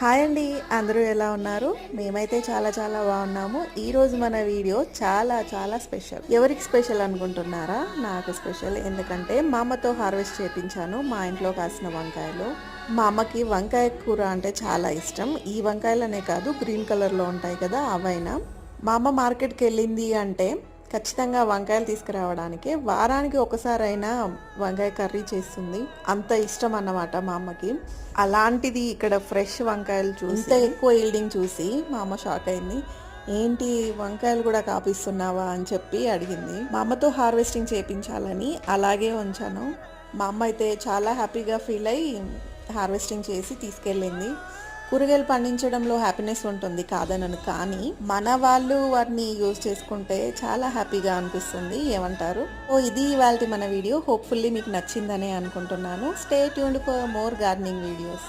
Hi అండి, అందరూ ఎలా ఉన్నారు? మేమైతే చాలా చాలా బాగున్నాము. ఈరోజు మన వీడియో చాలా చాలా స్పెషల్. ఎవరికి స్పెషల్ అనుకుంటున్నారా? నాకు స్పెషల్. ఎందుకంటే మా అమ్మతో హార్వెస్ట్ చేయించాను మా ఇంట్లో కాసిన వంకాయలు. మా అమ్మకి వంకాయ కూర అంటే చాలా ఇష్టం. ఈ వంకాయలనే కాదు, గ్రీన్ కలర్లో ఉంటాయి కదా, అవైనా. మా అమ్మ మార్కెట్కి వెళ్ళింది అంటే ఖచ్చితంగా వంకాయలు తీసుకురావడానికి వారానికి ఒకసారైనా వంకాయ కర్రీ చేస్తుంది. అంత ఇష్టం అన్నమాట మా అమ్మకి. అలాంటిది ఇక్కడ ఫ్రెష్ వంకాయలు చూసి, ఇంత ఎక్కువ ఈల్డింగ్ చూసి మా అమ్మ షాక్ అయింది. ఏంటి, వంకాయలు కూడా కాపిస్తున్నావా అని చెప్పి అడిగింది. మా అమ్మతో హార్వెస్టింగ్ చేయించాలని అలాగే ఉంచాను. మా అమ్మ అయితే చాలా హ్యాపీగా ఫీల్ అయ్యి హార్వెస్టింగ్ చేసి తీసుకెళ్ళింది. కూరగాయలు పండించడంలో హ్యాపీనెస్ ఉంటుంది, కాదనను. కానీ మన వాళ్ళు వాటిని యూజ్ చేసుకుంటే చాలా హ్యాపీగా అనిపిస్తుంది. ఏమంటారు? ఇది ఇవాల్టి మన వీడియో. హోప్ఫుల్లీ మీకు నచ్చిందనే అనుకుంటున్నాను. Stay tuned for more gardening videos.